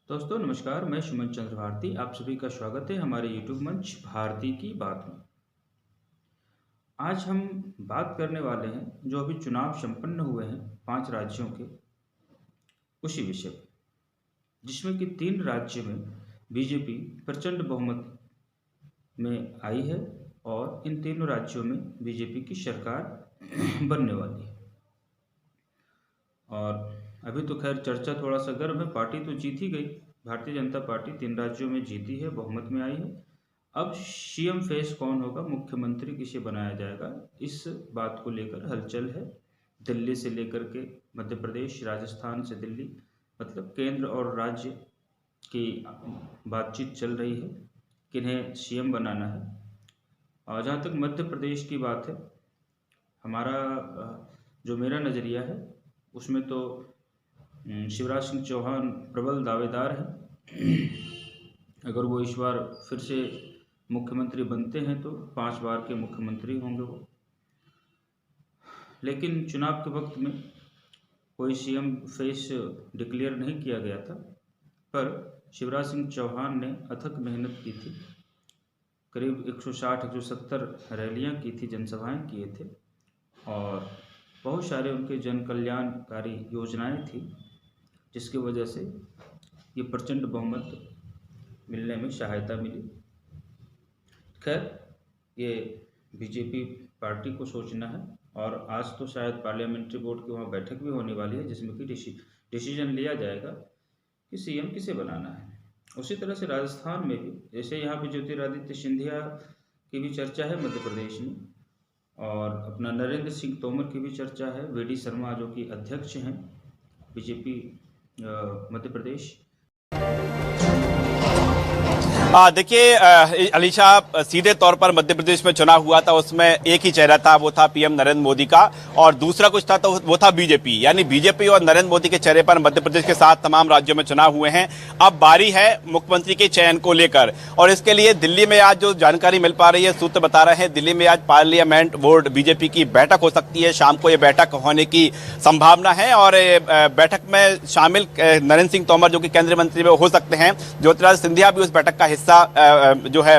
दोस्तों नमस्कार। मैं सुमन चंद्र भारती, आप सभी का स्वागत है हमारे यूट्यूब मंच भारती की बात में। आज हम बात करने वाले हैं जो अभी चुनाव संपन्न हुए हैं 5 राज्यों के, उसी विषय पर, जिसमें कि 3 राज्य में बीजेपी प्रचंड बहुमत में आई है और इन तीनों राज्यों में बीजेपी की सरकार बनने वाली है। और अभी तो खैर चर्चा थोड़ा सा गर्म है, पार्टी तो जीत ही गई। भारतीय जनता पार्टी 3 राज्यों में जीती है, बहुमत में आई है। अब सीएम फेस कौन होगा, मुख्यमंत्री किसे बनाया जाएगा, इस बात को लेकर हलचल है। दिल्ली से लेकर के मध्य प्रदेश, राजस्थान से दिल्ली, मतलब केंद्र और राज्य की बातचीत चल रही है किन्हें सीएम बनाना है। और जहाँ तक मध्य प्रदेश की बात है, हमारा जो मेरा नज़रिया है उसमें तो शिवराज सिंह चौहान प्रबल दावेदार हैं। अगर वो इस बार फिर से मुख्यमंत्री बनते हैं तो 5 बार के मुख्यमंत्री होंगे वो। लेकिन चुनाव के वक्त में कोई सीएम फेस डिक्लेयर नहीं किया गया था, पर शिवराज सिंह चौहान ने अथक मेहनत की थी। करीब 160-170 रैलियां की थी, जनसभाएं किए थे और बहुत सारे उनके जन कल्याणकारी योजनाएं थी, जिसकी वजह से ये प्रचंड बहुमत मिलने में सहायता मिली। खैर, ये बीजेपी पार्टी को सोचना है। और आज तो शायद पार्लियामेंट्री बोर्ड की वहाँ बैठक भी होने वाली है, जिसमें कि डिसीजन लिया जाएगा कि सीएम किसे बनाना है। उसी तरह से राजस्थान में भी, जैसे यहाँ पे ज्योतिरादित्य सिंधिया की भी चर्चा है मध्य प्रदेश में, और अपना नरेंद्र सिंह तोमर की भी चर्चा है। वीडी शर्मा जो कि अध्यक्ष हैं बीजेपी मध्य प्रदेश। देखिए अलीशा, सीधे तौर पर मध्य प्रदेश में चुनाव हुआ था, उसमें एक ही चेहरा था, वो था पीएम नरेंद्र मोदी का, और दूसरा कुछ था तो वो था बीजेपी। यानी बीजेपी और नरेंद्र मोदी के चेहरे पर मध्य प्रदेश के 7 तमाम राज्यों में चुनाव हुए हैं। अब बारी है मुख्यमंत्री के चयन को लेकर, और इसके लिए दिल्ली में आज जो जानकारी मिल पा रही है, सूत्र बता रहे हैं दिल्ली में आज पार्लियामेंट बोर्ड बीजेपी की बैठक हो सकती है। शाम को यह बैठक होने की संभावना है और बैठक में शामिल नरेंद्र सिंह तोमर जो कि केंद्रीय मंत्री में हो सकते हैं, ज्योतिरादित्य सिंधिया भी उस बैठक का हिस्सा जो है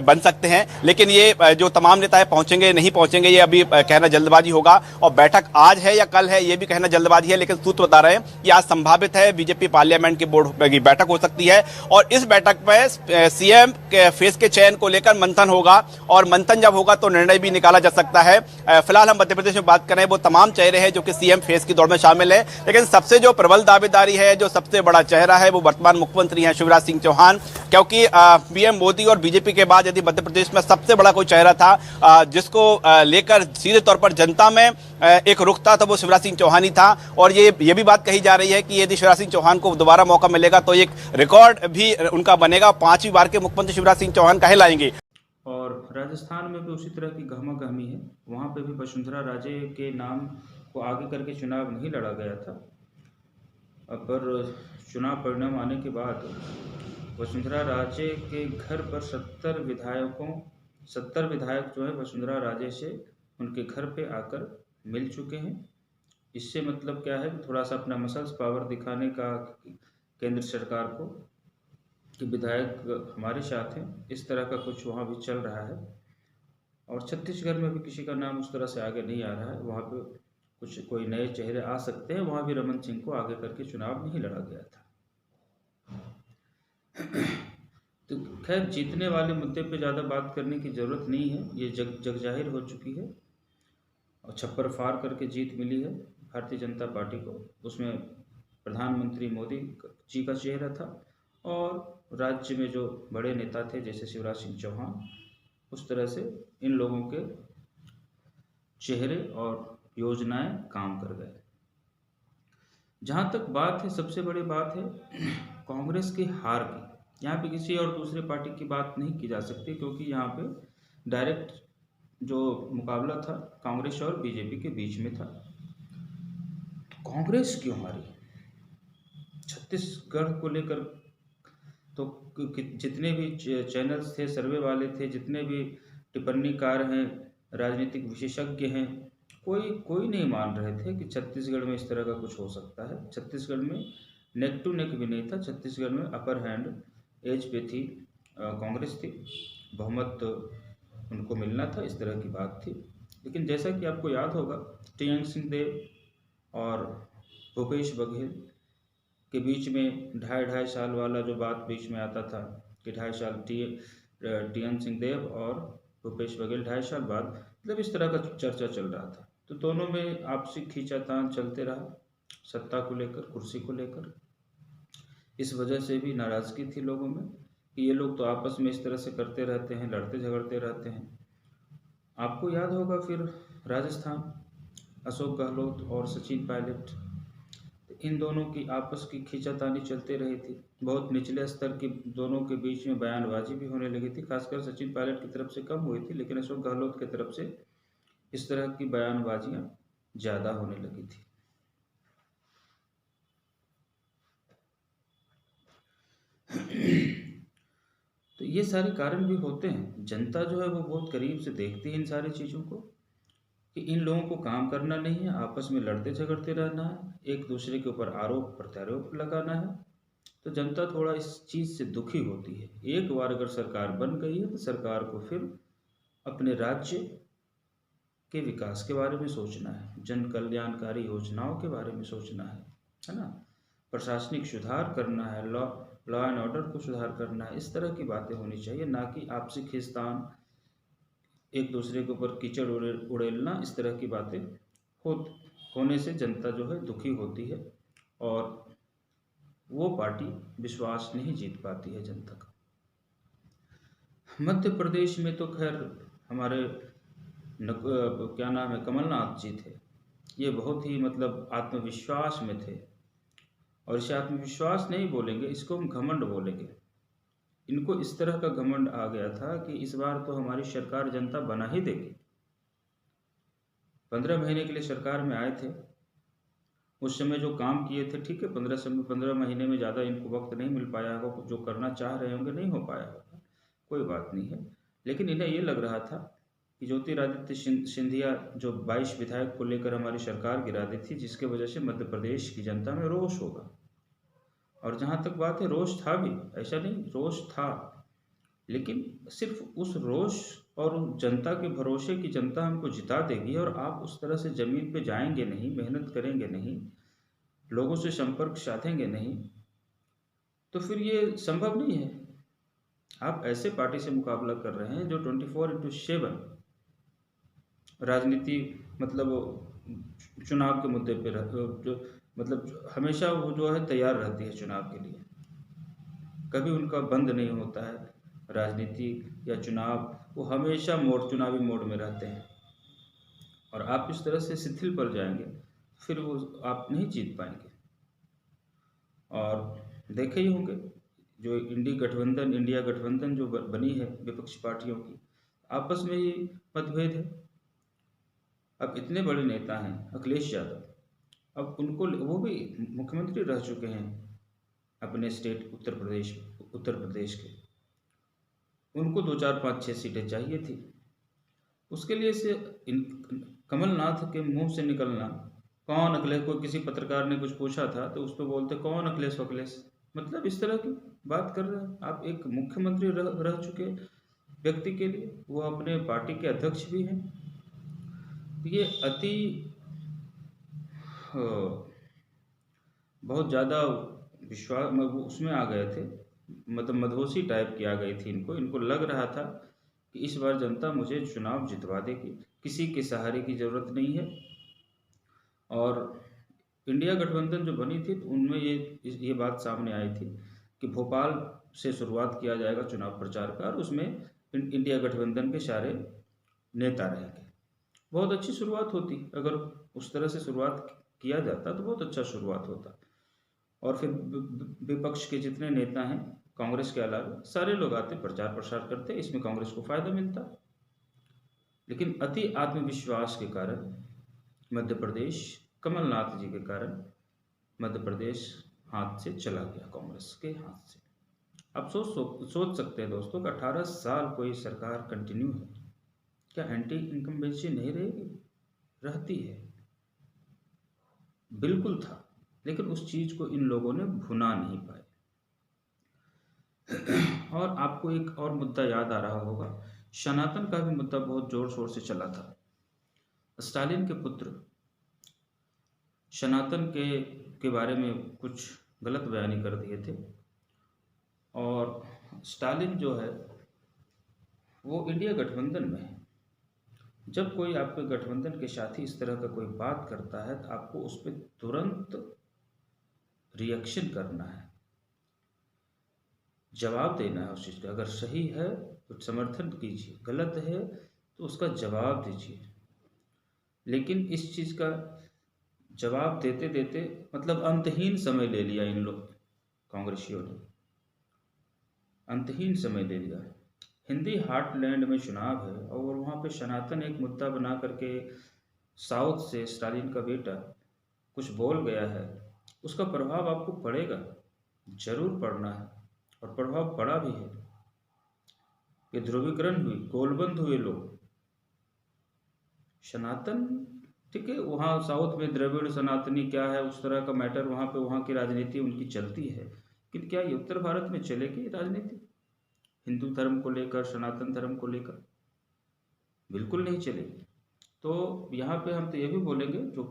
बन सकते हैं। लेकिन ये जो तमाम नेता है पहुंचेंगे नहीं पहुंचेंगे, ये अभी कहना जल्दबाजी होगा। और बैठक आज है या कल है, ये भी कहना जल्दबाजी है। लेकिन सूत्र बता रहे हैं कि आज संभावित है बीजेपी पार्लियामेंट के बोर्ड की बैठक हो सकती है, और इस बैठक में सीएम के फेस के चयन को लेकर मंथन होगा, और मंथन जब होगा तो निर्णय भी निकाला जा सकता है। फिलहाल हम मध्य प्रदेश में बात करें, वो तमाम चेहरे हैं जो कि सीएम फेस की दौड़ में शामिल है, लेकिन सबसे जो प्रबल दावेदारी है, जो सबसे बड़ा चेहरा है, वो वर्तमान मुख्यमंत्री हैं शिवराज सिंह चौहान। क्योंकि पीएम मोदी और बीजेपी के बाद यदि मध्य प्रदेश में सबसे बड़ा कोई चेहरा था जिसको लेकर सीधे तौर पर जनता में एक रुख था, तो वो शिवराज सिंह चौहान ही था। और ये भी बात कही जा रही है कि यदि शिवराज सिंह चौहान को दोबारा मौका मिलेगा तो एक रिकॉर्ड भी उनका बनेगा, 5वीं बार के मुख्यमंत्री शिवराज सिंह चौहान कहलाएंगे। और राजस्थान में भी उसी तरह की गहमा-गहमी है। वहाँ पे भी वसुंधरा राजे के नाम को आगे करके चुनाव नहीं लड़ा गया था, पर चुनाव परिणाम आने के बाद वसुंधरा राजे के घर पर 70 विधायक जो है वसुंधरा राजे से उनके घर पे आकर मिल चुके हैं। इससे मतलब क्या है कि थोड़ा सा अपना मसल्स पावर दिखाने का केंद्र सरकार को कि विधायक हमारे साथ हैं, इस तरह का कुछ वहाँ भी चल रहा है। और छत्तीसगढ़ में भी किसी का नाम उस तरह से आगे नहीं आ रहा है। वहाँ पे कुछ कोई नए चेहरे आ सकते हैं। वहाँ भी रमन सिंह को आगे करके चुनाव नहीं लड़ा गया था। तो खैर, जीतने वाले मुद्दे पे ज़्यादा बात करने की ज़रूरत नहीं है, ये जग जाहिर हो चुकी है और छप्पर फाड़ करके जीत मिली है भारतीय जनता पार्टी को। उसमें प्रधानमंत्री मोदी जी का चेहरा था और राज्य में जो बड़े नेता थे जैसे शिवराज सिंह चौहान, उस तरह से इन लोगों के चेहरे और योजनाएं काम कर गए। जहाँ तक बात है, सबसे बड़ी बात है कांग्रेस की हार की। यहाँ पे किसी और दूसरे पार्टी की बात नहीं की जा सकती, क्योंकि यहाँ पे डायरेक्ट जो मुकाबला था कांग्रेस और बीजेपी के बीच में था। कांग्रेस क्यों हारी? छत्तीसगढ़ को लेकर तो जितने भी चैनल्स थे, सर्वे वाले थे, जितने भी टिप्पणीकार हैं, राजनीतिक विशेषज्ञ हैं, कोई नहीं मान रहे थे कि छत्तीसगढ़ में इस तरह का कुछ हो सकता है। छत्तीसगढ़ में नेक टू नेक भी नहीं था। छत्तीसगढ़ में अपर हैंड एज पे थी कांग्रेस थी, बहुमत उनको मिलना था, इस तरह की बात थी। लेकिन जैसा कि आपको याद होगा, टिएन सिंहदेव और भूपेश बघेल के बीच में ढाई साल वाला जो बात बीच में आता था कि 2.5 साल टिएन सिंहदेव और भूपेश बघेल 2.5 साल बाद, मतलब इस तरह का चर्चा चल रहा था। तो दोनों में आपसी खींचातान चलते रहा सत्ता को लेकर, कुर्सी को लेकर। इस वजह से भी नाराज़गी थी लोगों में कि ये लोग तो आपस में इस तरह से करते रहते हैं, लड़ते झगड़ते रहते हैं। आपको याद होगा फिर राजस्थान, अशोक गहलोत और सचिन पायलट, इन दोनों की आपस की खींचातानी चलते रही थी। बहुत निचले स्तर की दोनों के बीच में बयानबाजी भी होने लगी थी। खासकर सचिन पायलट की तरफ से कम हुई थी, लेकिन अशोक गहलोत की तरफ से इस तरह की बयानबाजियां ज़्यादा होने लगी थी। तो ये सारे कारण भी होते हैं। जनता जो है वो बहुत करीब से देखती है इन सारी चीज़ों को कि इन लोगों को काम करना नहीं है, आपस में लड़ते झगड़ते रहना है, एक दूसरे के ऊपर आरोप प्रत्यारोप लगाना है। तो जनता थोड़ा इस चीज़ से दुखी होती है। एक बार अगर सरकार बन गई है तो सरकार को फिर अपने राज्य के विकास के बारे में सोचना है, जन कल्याणकारी योजनाओं के बारे में सोचना है ना, प्रशासनिक सुधार करना है, लॉ एंड ऑर्डर को सुधार करना है। इस तरह की बातें होनी चाहिए, ना कि आपसी खींचतान, एक दूसरे के ऊपर कीचड़ उड़ेलना। इस तरह की बातें होने से जनता जो है दुखी होती है और वो पार्टी विश्वास नहीं जीत पाती है जनता का। मध्य प्रदेश में तो खैर हमारे क्या नाम है, कमलनाथ जी थे। ये बहुत ही मतलब आत्मविश्वास में थे, और इसे आत्मविश्वास नहीं बोलेंगे, इसको हम घमंड बोलेंगे। इनको इस तरह का घमंड आ गया था कि इस बार तो हमारी सरकार जनता बना ही देगी। 15 महीने के लिए सरकार में आए थे, उस समय जो काम किए थे, ठीक है, 15 महीने में ज़्यादा इनको वक्त नहीं मिल पाया होगा, जो करना चाह रहे होंगे नहीं हो पाया होगा, कोई बात नहीं है। लेकिन इन्हें ये लग रहा था कि ज्योतिरादित्य सिंधिया जो 22 विधायक को लेकर हमारी सरकार गिरा दी थी, जिसके वजह से मध्य प्रदेश की जनता में रोष होगा। और जहाँ तक बात है, रोष था भी, ऐसा नहीं, रोष था, लेकिन सिर्फ उस रोष और जनता के भरोसे की जनता हमको जिता देगी और आप उस तरह से ज़मीन पे जाएंगे नहीं, मेहनत करेंगे नहीं, लोगों से संपर्क साधेंगे नहीं, तो फिर ये संभव नहीं है। आप ऐसे पार्टी से मुकाबला कर रहे हैं जो 24/7 राजनीति, मतलब चुनाव के मुद्दे पे जो मतलब हमेशा वो जो है तैयार रहती है चुनाव के लिए, कभी उनका बंद नहीं होता है राजनीति या चुनाव, वो हमेशा चुनावी मोड में रहते हैं। और आप इस तरह से शिथिल पड़ जाएंगे, फिर वो आप नहीं जीत पाएंगे। और देखे ही होंगे जो इंडिया गठबंधन जो बनी है विपक्षी पार्टियों की, आपस में ही मतभेद है। अब इतने बड़े नेता हैं अखिलेश यादव, अब उनको, वो भी मुख्यमंत्री रह चुके हैं अपने स्टेट उत्तर प्रदेश के, उनको 2, 4, 5, 6 सीटें चाहिए थी। उसके लिए से कमलनाथ के मुंह से निकलना, कौन अखिलेश, कोई किसी पत्रकार ने कुछ पूछा था तो उस पर बोलते कौन अखिलेश, मतलब इस तरह की बात कर रहे हैं आप। एक मुख्यमंत्री रह चुके व्यक्ति के लिए, वो अपने पार्टी के अध्यक्ष भी हैं, ये अति बहुत ज़्यादा विश्वास उसमें आ गए थे, मतलब मदहोशी टाइप की आ गई थी इनको लग रहा था कि इस बार जनता मुझे चुनाव जितवा देगी, किसी के सहारे की ज़रूरत नहीं है। और इंडिया गठबंधन जो बनी थी तो उनमें ये बात सामने आई थी कि भोपाल से शुरुआत किया जाएगा चुनाव प्रचार का, और उसमें इंडिया गठबंधन के सारे नेता रहेंगे। बहुत अच्छी शुरुआत होती, अगर उस तरह से शुरुआत किया जाता तो बहुत अच्छा शुरुआत होता। और फिर विपक्ष के जितने नेता हैं कांग्रेस के अलावा, सारे लोग आते, प्रचार प्रसार करते, इसमें कांग्रेस को फायदा मिलता। लेकिन अति आत्मविश्वास के कारण मध्य प्रदेश, कमलनाथ जी के कारण मध्य प्रदेश हाथ से चला गया, कांग्रेस के हाथ से। आप सोच सकते हैं दोस्तों कि 18 साल कोई सरकार कंटिन्यू है, क्या एंटी इनकम्बेंसी नहीं रहेगी? रहती है, बिल्कुल था। लेकिन उस चीज़ को इन लोगों ने भुना नहीं पाए। और आपको एक और मुद्दा याद आ रहा होगा, सनातन का भी मुद्दा बहुत जोर शोर से चला था। स्टालिन के पुत्र सनातन के बारे में कुछ गलत बयानी कर दिए थे, और स्टालिन जो है वो इंडिया गठबंधन में है। जब कोई आपके गठबंधन के साथी इस तरह का कोई बात करता है तो आपको उस पर तुरंत रिएक्शन करना है, जवाब देना है उस चीज़ का। अगर सही है तो समर्थन कीजिए, गलत है तो उसका जवाब दीजिए। लेकिन इस चीज़ का जवाब देते देते मतलब अंतहीन समय ले लिया इन लोग कांग्रेसियों ने, अंतहीन समय ले लिया। हिंदी हार्टलैंड में चुनाव है और वहाँ पे सनातन एक मुद्दा बना करके साउथ से स्टालिन का बेटा कुछ बोल गया है, उसका प्रभाव आपको पड़ेगा, जरूर पड़ना है, और प्रभाव पड़ा भी है। ये ध्रुवीकरण हुई, गोलबंद हुए लोग। सनातन ठीक है, वहाँ साउथ में द्रविड़ सनातनी क्या है उस तरह का मैटर, वहाँ पे वहाँ की राजनीति उनकी चलती है, लेकिन क्या ये उत्तर भारत में चलेगी राजनीति हिंदू धर्म को लेकर, सनातन धर्म को लेकर? बिल्कुल नहीं चलेगी। तो यहाँ पे हम तो ये भी बोलेंगे, जो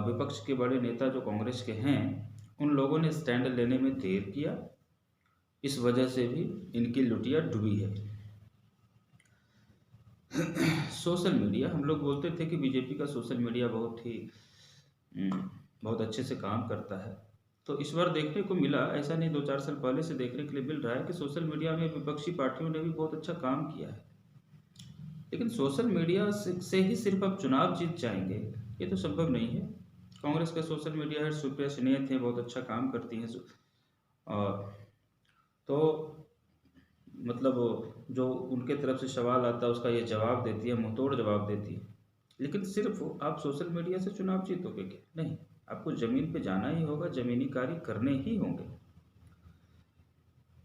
विपक्ष के बड़े नेता जो कांग्रेस के हैं, उन लोगों ने स्टैंड लेने में देर किया, इस वजह से भी इनकी लुटिया डूबी है। सोशल मीडिया, हम लोग बोलते थे कि बीजेपी का सोशल मीडिया बहुत अच्छे से काम करता है, तो इस बार देखने को मिला, ऐसा नहीं 2-4 साल पहले से देखने के लिए मिल रहा है कि सोशल मीडिया में विपक्षी पार्टियों ने भी बहुत अच्छा काम किया है। लेकिन सोशल मीडिया से ही सिर्फ आप चुनाव जीत जाएंगे, ये तो संभव नहीं है। कांग्रेस का सोशल मीडिया है, सुप्रिया सिन्हा थे, बहुत अच्छा काम करती हैं, और तो मतलब जो उनके तरफ से सवाल आता है उसका ये जवाब देती है, मुंहतोड़ जवाब देती है। लेकिन सिर्फ आप सोशल मीडिया से चुनाव जीतोगे क्या? नहीं, आपको ज़मीन पे जाना ही होगा, ज़मीनी कार्य करने ही होंगे।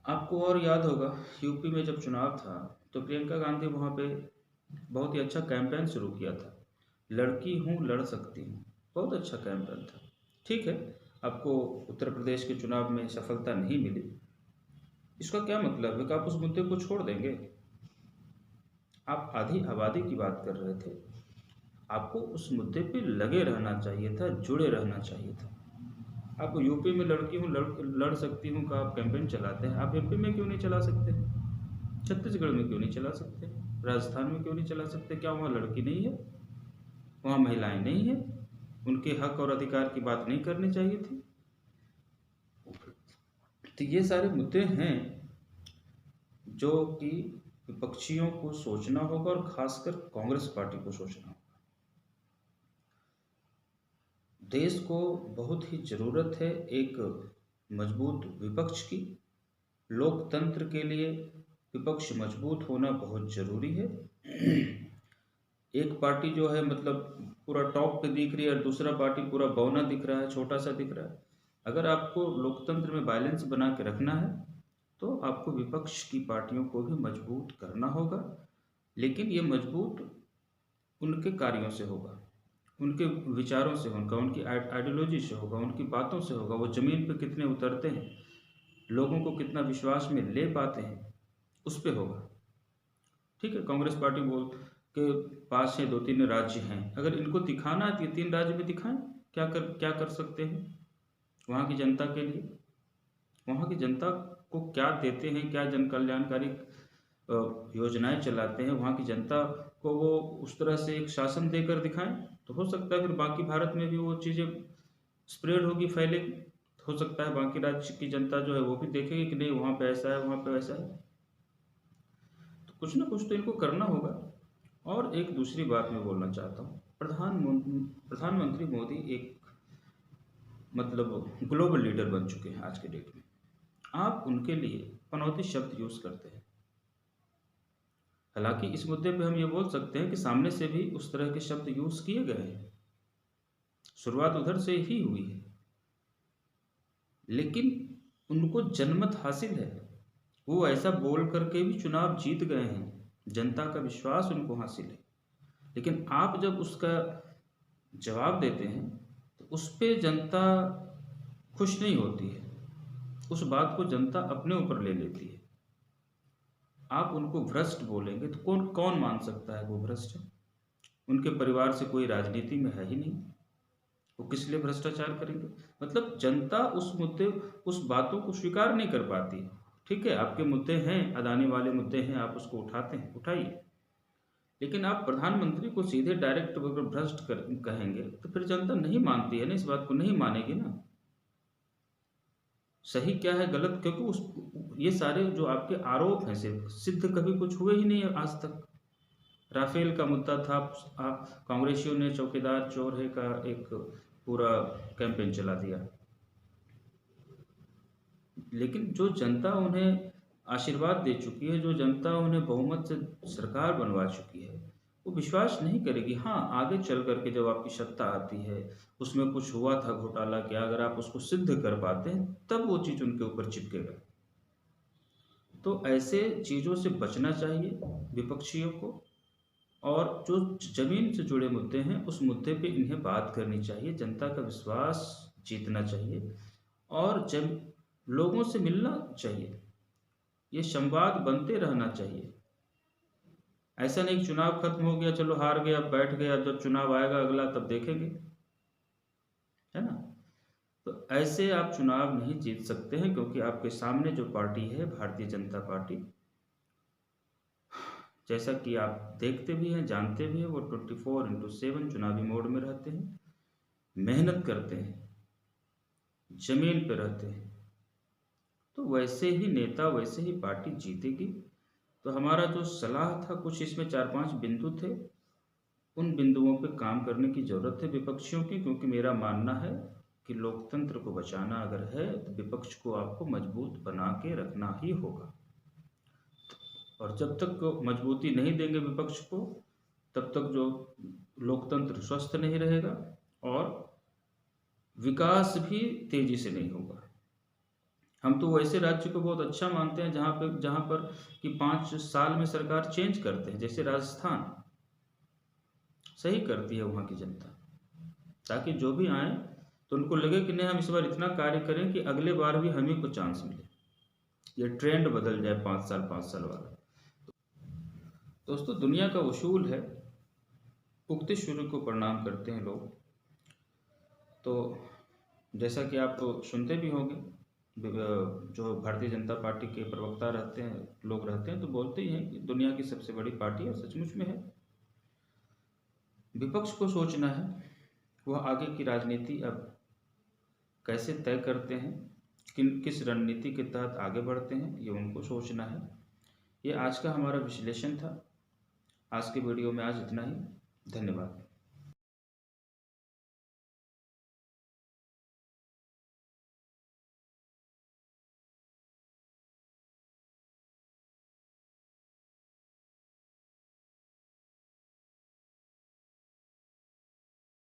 आपको और याद होगा, यूपी में जब चुनाव था तो प्रियंका गांधी वहाँ पे बहुत ही अच्छा कैंपेन शुरू किया था, लड़की हूँ लड़ सकती हूँ, बहुत अच्छा कैंपेन था। ठीक है, आपको उत्तर प्रदेश के चुनाव में सफलता नहीं मिली, इसका क्या मतलब है कि आप उस मुद्दे को छोड़ देंगे? आप आधी आबादी की बात कर रहे थे, आपको उस मुद्दे पे लगे रहना चाहिए था, जुड़े रहना चाहिए था। आप यूपी में लड़की हूँ लड़ सकती हूँ का आप कैंपेन चलाते हैं, आप एमपी में क्यों नहीं चला सकते? छत्तीसगढ़ में क्यों नहीं चला सकते? राजस्थान में क्यों नहीं चला सकते? क्या वहाँ लड़की नहीं है, वहाँ महिलाएं नहीं है, उनके हक और अधिकार की बात नहीं करनी चाहिए थी? तो ये सारे मुद्दे हैं जो कि विपक्षियों को सोचना होगा, और खासकर कांग्रेस पार्टी को सोचना होगा। देश को बहुत ही ज़रूरत है एक मजबूत विपक्ष की। लोकतंत्र के लिए विपक्ष मजबूत होना बहुत ज़रूरी है। एक पार्टी जो है मतलब पूरा टॉप पे दिख रही है और दूसरा पार्टी पूरा बौना दिख रहा है, छोटा सा दिख रहा है। अगर आपको लोकतंत्र में बैलेंस बना के रखना है तो आपको विपक्ष की पार्टियों को भी मजबूत करना होगा, लेकिन ये मजबूत उनके कार्यों से होगा, उनके विचारों से होगा, उनकी आइडियोलॉजी से होगा, उनकी बातों से होगा, वो ज़मीन पे कितने उतरते हैं, लोगों को कितना विश्वास में ले पाते हैं, उस पे होगा। ठीक है, कांग्रेस पार्टी बोल के पास है 2-3 राज्य हैं, अगर इनको दिखाना है तो 3 राज्य में दिखाएं, क्या कर सकते हैं वहाँ की जनता के लिए, वहाँ की जनता को क्या देते हैं, क्या जन कल्याणकारी योजनाएं चलाते हैं, वहाँ की जनता को वो उस तरह से एक शासन देकर दिखाएं, तो हो सकता है फिर बाकी भारत में भी वो चीज़ें स्प्रेड होगी, फैलेगी। हो सकता है बाकी राज्य की जनता जो है वो भी देखेगी कि नहीं वहाँ पे ऐसा है, वहाँ पे वैसा है। तो कुछ ना कुछ तो इनको करना होगा। और एक दूसरी बात मैं बोलना चाहता हूँ, प्रधानमंत्री मोदी एक मतलब ग्लोबल लीडर बन चुके हैं आज के डेट में। आप उनके लिए पनौती शब्द यूज़ करते हैं। हालांकि इस मुद्दे पे हम ये बोल सकते हैं कि सामने से भी उस तरह के शब्द यूज़ किए गए हैं, शुरुआत उधर से ही हुई है, लेकिन उनको जनमत हासिल है, वो ऐसा बोल करके भी चुनाव जीत गए हैं, जनता का विश्वास उनको हासिल है। लेकिन आप जब उसका जवाब देते हैं तो उस पे जनता खुश नहीं होती है, उस बात को जनता अपने ऊपर ले लेती है। आप उनको भ्रष्ट बोलेंगे तो कौन कौन मान सकता है वो भ्रष्ट है? उनके परिवार से कोई राजनीति में है ही नहीं, वो किस लिए भ्रष्टाचार करेंगे? मतलब जनता उस मुद्दे, उस बातों को स्वीकार नहीं कर पाती है। ठीक है, आपके मुद्दे हैं, अदानी वाले मुद्दे हैं, आप उसको उठाते हैं, उठाइए, लेकिन आप प्रधानमंत्री को सीधे डायरेक्ट अगर भ्रष्ट कर कहेंगे तो फिर जनता नहीं मानती है ना, इस बात को नहीं मानेगी ना। सही क्या है गलत, क्योंकि उस ये सारे जो आपके आरोप हैं सिर्फ सिद्ध कभी कुछ हुए ही नहीं है आज तक। राफेल का मुद्दा था, कांग्रेसियों ने चौकीदार चोर है का एक पूरा कैंपेन चला दिया, लेकिन जो जनता उन्हें आशीर्वाद दे चुकी है, जो जनता उन्हें बहुमत से सरकार बनवा चुकी है, वो विश्वास नहीं करेगी। हाँ, आगे चल करके जब आपकी सत्ता आती है, उसमें कुछ हुआ था घोटाला क्या, अगर आप उसको सिद्ध कर पाते हैं तब वो चीज़ उनके ऊपर चिपकेगा। तो ऐसे चीज़ों से बचना चाहिए विपक्षियों को, और जो ज़मीन से जुड़े मुद्दे हैं उस मुद्दे पे इन्हें बात करनी चाहिए, जनता का विश्वास जीतना चाहिए और जब लोगों से मिलना चाहिए, ये संवाद बनते रहना चाहिए। ऐसा नहीं कि चुनाव खत्म हो गया, चलो हार गया, अब बैठ गया, जब चुनाव आएगा अगला तब देखेंगे, है ना। तो ऐसे आप चुनाव नहीं जीत सकते हैं, क्योंकि आपके सामने जो पार्टी है भारतीय जनता पार्टी, जैसा कि आप देखते भी हैं, जानते भी हैं, वो 24/7 चुनावी मोड में रहते हैं, मेहनत करते हैं, जमीन पे रहते हैं। तो वैसे ही नेता, वैसे ही पार्टी जीतेगी। तो हमारा जो सलाह था, कुछ इसमें 4-5 बिंदु थे, उन बिंदुओं पे काम करने की ज़रूरत है विपक्षियों की, क्योंकि मेरा मानना है कि लोकतंत्र को बचाना अगर है तो विपक्ष को आपको मजबूत बना के रखना ही होगा, और जब तक मजबूती नहीं देंगे विपक्ष को, तब तक जो लोकतंत्र स्वस्थ नहीं रहेगा और विकास भी तेजी से नहीं होगा। हम तो वैसे राज्य को बहुत अच्छा मानते हैं जहाँ पर कि 5 साल में सरकार चेंज करते हैं, जैसे राजस्थान सही करती है वहाँ की जनता, ताकि जो भी आए तो उनको लगे कि नहीं, हम इस बार इतना कार्य करें कि अगले बार भी हमें को चांस मिले, ये ट्रेंड बदल जाए 5 साल वाला। दोस्तों, दुनिया का उसूल है उगते सूर्य को प्रणाम करते हैं लोग। तो जैसा कि आप सुनते भी होंगे, जो भारतीय जनता पार्टी के प्रवक्ता रहते हैं, लोग रहते हैं, तो बोलते ही हैं कि दुनिया की सबसे बड़ी पार्टी है, सचमुच में है। विपक्ष को सोचना है वह आगे की राजनीति अब कैसे तय करते हैं, किस रणनीति के तहत आगे बढ़ते हैं, ये उनको सोचना है। ये आज का हमारा विश्लेषण था। आज के वीडियो में आज इतना ही। धन्यवाद।